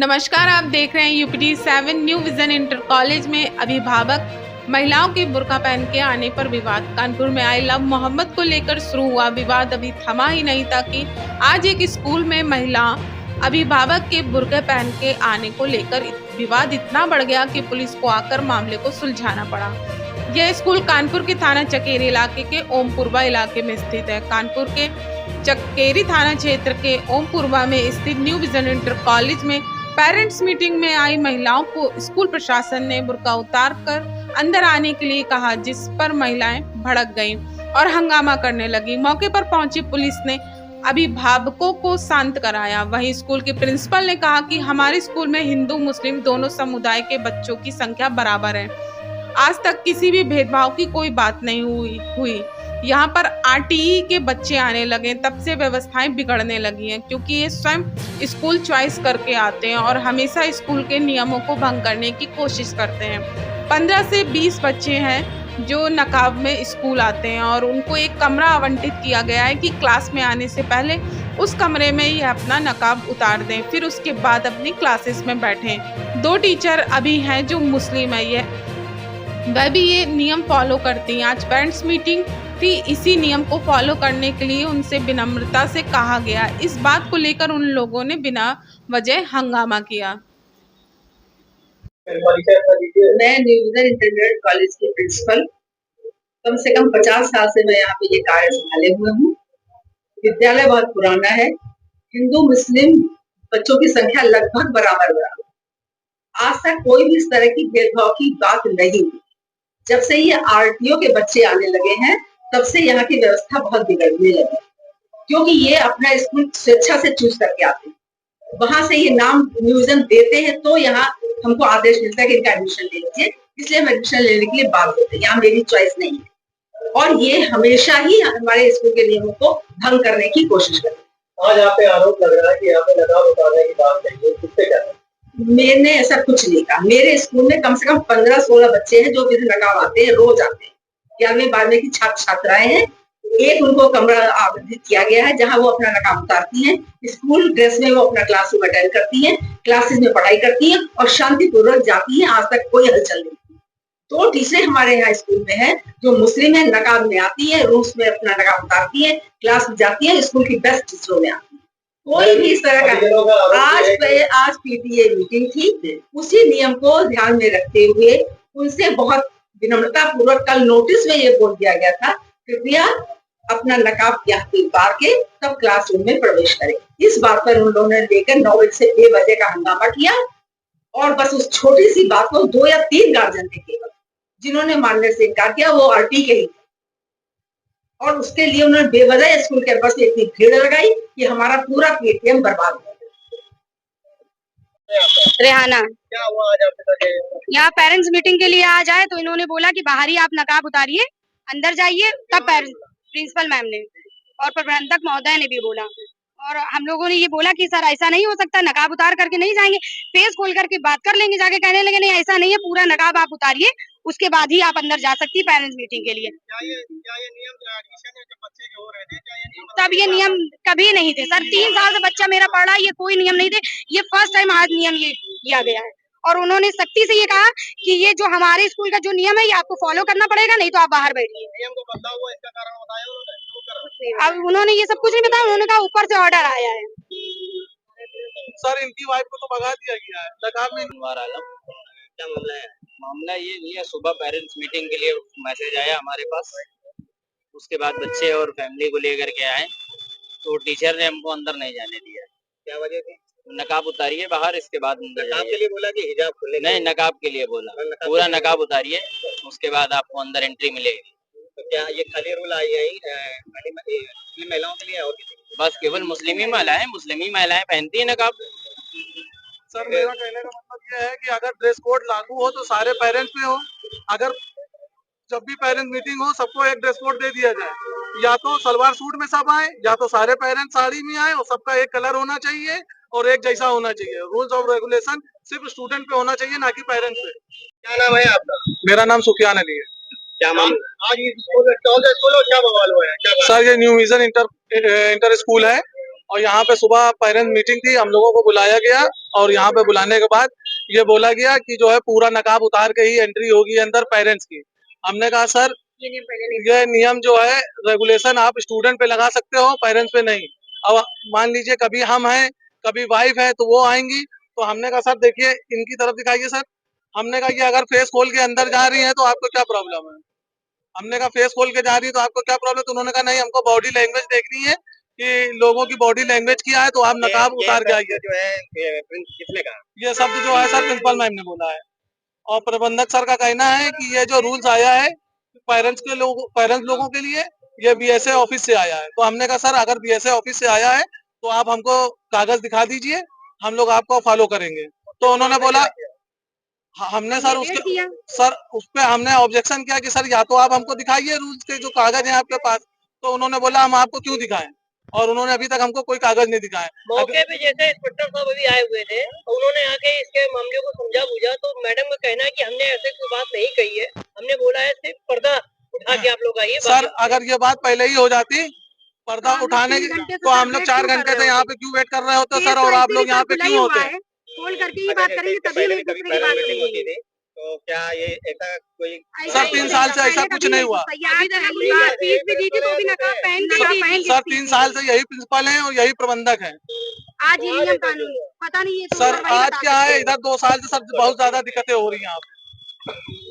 नमस्कार, आप देख रहे हैं UPD7 new vision inter college में अभिभावक महिलाओं के बुर्का पहन के आने पर विवाद। कानपुर में आई लव मोहम्मद को लेकर शुरू हुआ विवाद अभी थमा ही नहीं था कि आज एक स्कूल में महिला अभिभावक के बुर्के पहन के आने को लेकर विवाद इतना बढ़ गया कि पुलिस को आकर मामले को सुलझाना पड़ा। यह स्कूल कानपुर के थाना चकेरी इलाके के ओमपुरवा इलाके में स्थित है। कानपुर के चकेरी थाना क्षेत्र के ओमपुरवा में स्थित न्यू विजन इंटर कॉलेज में पेरेंट्स मीटिंग में आई महिलाओं को स्कूल प्रशासन ने बुर्का उतार कर अंदर आने के लिए कहा, जिस पर महिलाएं भड़क गईं और हंगामा करने लगी। मौके पर पहुंची पुलिस ने अभिभावकों को शांत कराया। वहीं स्कूल के प्रिंसिपल ने कहा कि हमारे स्कूल में हिंदू मुस्लिम दोनों समुदाय के बच्चों की संख्या बराबर है। आज तक किसी भी भेदभाव की कोई बात नहीं हुई। यहाँ पर RTE के बच्चे आने लगे तब से व्यवस्थाएं बिगड़ने लगी हैं, क्योंकि ये स्वयं स्कूल चॉइस करके आते हैं और हमेशा स्कूल के नियमों को भंग करने की कोशिश करते हैं। 15 से 20 बच्चे हैं जो नकाब में स्कूल आते हैं और उनको एक कमरा आवंटित किया गया है कि क्लास में आने से पहले उस कमरे में ये अपना नकाब उतार दें, फिर उसके बाद अपनी क्लासेस में बैठें। 2 टीचर अभी हैं जो मुस्लिम है, वह भी ये नियम फॉलो करती हैं। आज पेरेंट्स मीटिंग थी, इसी नियम को फॉलो करने के लिए उनसे विनम्रता से कहा गया। इस बात को लेकर उन लोगों ने बिना वजह हंगामा किया। मैं न्यू विजन इंटरमीडिएट कॉलेज की प्रिंसिपल, कम से कम 50 साल से मैं यहाँ पे ये कार्य संभाले हुए हूँ। विद्यालय बहुत पुराना है। हिंदू मुस्लिम बच्चों की संख्या लगभग बराबर। आज तक कोई भी इस तरह की भेदभाव की बात नहीं। जब से ये RTO के बच्चे आने लगे हैं तब से यहाँ की व्यवस्था बहुत बिगड़ने लगी, क्योंकि ये अपना स्कूल स्वेच्छा से चूज करके आते हैं। वहां से ये नाम न्यूजन देते हैं तो यहाँ हमको आदेश मिलता है कि इनका एडमिशन ले लीजिए, इसलिए हम एडमिशन लेने के लिए बाध्य होते हैं। यहाँ मेरी चॉइस नहीं है और ये हमेशा ही हमारे स्कूल के नियमों को भंग करने की कोशिश करते हैं। आज यहाँ पे आरोप लग रहा है कि यहाँ पे नकाब उतारने की बात नहीं है, किससे क्या? मैंने ऐसा कुछ नहीं कहा। मेरे स्कूल में कम से कम 15-16 बच्चे हैं जो बिना नकाब आते हैं, रोज आते हैं। 11वीं 12वीं की छात्र छात्राएं हैं। एक उनको कमरा आवंटित किया गया है जहां वो अपना नकाब उतारती हैं। स्कूल ड्रेस में वो अपना क्लासरूम अटेंड करती हैं, क्लासेस में पढ़ाई करती हैं और शांतिपूर्वक जाती हैं। आज तक कोई हलचल नहीं। 2 टीचरें हमारे यहाँ स्कूल में है जो मुस्लिम है, नकाब में आती है, रूम्स में अपना नकाब उतारती है, क्लास में जाती है, स्कूल की बेस्ट टीचरों में आती है। कोई भी इस तरह का आज PTA मीटिंग थी, उसी नियम को ध्यान में रखते हुए उनसे बहुत विनम्रता पूर्वक कल नोटिस में ये बोल दिया गया था, कृपया अपना नकाब यहाँ पे उतार के तब क्लासरूम में प्रवेश करें। इस बात पर उन लोगों ने लेकर 9 बजे से बेवजह का हंगामा किया और बस उस छोटी सी बात को 2 या 3 गार्जियन थे केवल जिन्होंने मानने से इनकार किया, वो RT के ही थे और उसके लिए उन्होंने बेवजह स्कूल कैंपस में इतनी भीड़ लगाई कि हमारा पूरा PTM बर्बाद हो गया। रेहाना, क्या हुआ आज आपके? यहाँ पेरेंट्स मीटिंग के लिए आ जाए तो इन्होंने बोला कि बाहर ही आप नकाब उतारिए, अंदर जाइए। तब प्रिंसिपल मैम ने और प्रबंधक महोदय ने भी बोला और हम लोगों ने ये बोला कि सर ऐसा नहीं हो सकता, नकाब उतार करके नहीं जाएंगे, फेस खोल करके बात कर लेंगे। जाके कहने लगे नहीं ऐसा नहीं है, पूरा नकाब आप उतारिए, उसके बाद ही आप अंदर जा सकती है पेरेंट्स मीटिंग के लिए। क्या ये नियम जो एडमिशन है जो बच्चे के हो रहे थे, क्या ये नियम तब ये नियम कभी नहीं थे सर। 3 साल से बच्चा मेरा पढ़ रहा है, ये कोई नियम नहीं थे। ये फर्स्ट टाइम आज नियम ये किया गया है और उन्होंने सख्ती से ये कहा कि ये जो हमारे स्कूल का जो नियम है ये आपको फॉलो करना पड़ेगा, नहीं तो आप बाहर बैठिए। नियम को बदला हुआ इसका कारण बताया उन्होंने? अब उन्होंने ये सब कुछ नहीं बताया, उन्होंने कहा ऊपर से ऑर्डर आया है। सर इनकी वाइफ को तो भगा दिया गया है, नकाब में। क्या मामला है? मामला ये नहीं है, सुबह पेरेंट्स मीटिंग के लिए मैसेज आया हमारे पास, उसके बाद बच्चे और फैमिली को लेकर के आए तो टीचर ने हमको अंदर नहीं जाने दिया। क्या वजह थी? नकाब उतारिए बाहर, इसके बाद नकाब के लिए बोला कि हिजाब खुले? नहीं, नकाब के लिए बोला, पूरा नकाब उतारिए, उसके बाद आपको अंदर एंट्री मिलेगी। तो क्या ये खाली रूल आई है महिलाओं के लिए और किसी? बस केवल मुस्लिम ही महिलाएं पहनती है नकाब। सर मेरा कहने का मतलब ये है कि अगर ड्रेस कोड लागू हो तो सारे पेरेंट्स पे हो। अगर जब भी पेरेंट्स मीटिंग हो सबको एक ड्रेस कोड दे दिया जाए, या तो सलवार सूट में सब आए या तो सारे पेरेंट्स साड़ी में आए और सबका एक कलर होना चाहिए और एक जैसा होना चाहिए। रूल्स और रेगुलेशन सिर्फ स्टूडेंट पे होना चाहिए, ना कि पेरेंट्स पे। क्या नाम है आपका? मेरा नाम सुफियान अली है। क्या मामला आज स्कूल क्या बवाल हुआ है? सर ये न्यू विजन इंटर स्कूल है और यहाँ पे सुबह पेरेंट्स मीटिंग थी, हम लोगों को बुलाया गया और यहाँ पे बुलाने के बाद ये बोला गया कि जो है पूरा नकाब उतार के ही एंट्री होगी अंदर पेरेंट्स की। हमने कहा सर ये नियम जो है रेगुलेशन आप स्टूडेंट पे लगा सकते हो, पेरेंट्स पे नहीं। अब मान लीजिए कभी हम हैं, कभी वाइफ है तो वो आएंगी, तो हमने कहा सर देखिए इनकी तरफ दिखाइए सर। हमने कहा ये अगर फेस खोल के अंदर जा रही है तो आपको क्या प्रॉब्लम है? हमने कहा फेस खोल के जा रही है तो आपको क्या प्रॉब्लम? तो उन्होंने कहा नहीं हमको बॉडी लैंग्वेज देखनी है कि लोगों की बॉडी लैंग्वेज क्या है, तो आप नकाब उतार के आइए। जो है किसने कहा? ये शब्द जो है सर प्रिंसिपल मैम ने बोला है और प्रबंधक सर का कहना है कि ये जो रूल्स आया है पेरेंट्स लोगों के लिए, ये बीएसए ऑफिस से आया है। तो हमने कहा सर अगर बीएसए ऑफिस से आया है तो आप हमको कागज दिखा दीजिए, हम लोग आपको फॉलो करेंगे। तो उन्होंने बोला हमने सर उस पे हमने ऑब्जेक्शन किया कि सर या तो आप हमको दिखाइए रूल्स के जो कागज हैं आपके पास। तो उन्होंने बोला हम आपको क्यों दिखाएं, और उन्होंने अभी तक हमको कोई कागज नहीं दिखाए। मौके पे जैसे इंस्पेक्टर साहब अभी आए हुए थे तो उन्होंने आके इसके मामले को समझा बुझा, तो मैडम का कहना है कि हमने ऐसे कोई बात नहीं कही है, हमने बोला है सिर्फ पर्दा उठा के आप लोग आइए। सर अगर ये बात पहले ही हो जाती पर्दा उठाने की तो हम लोग 4 घंटे से यहाँ पे क्यों वेट कर रहे होते सर, और आप लोग यहाँ पे क्यों होते? खोल करके ही बात करेंगे तभी हम एक दूसरे की बात करेंगे। तो क्या ये ऐसा कोई सर 3 साल से ऐसा कुछ नहीं हुआ। फीस भी दी थी तो भी नकाब पहन सर 3 साल से यही प्रिंसिपल हैं और यही प्रबंधक हैं। आज ये नियम कानून पता नहीं है। सर आज क्या है, इधर 2 साल से सर बहुत ज्यादा दिक्कतें हो रही हैं यहाँ पे।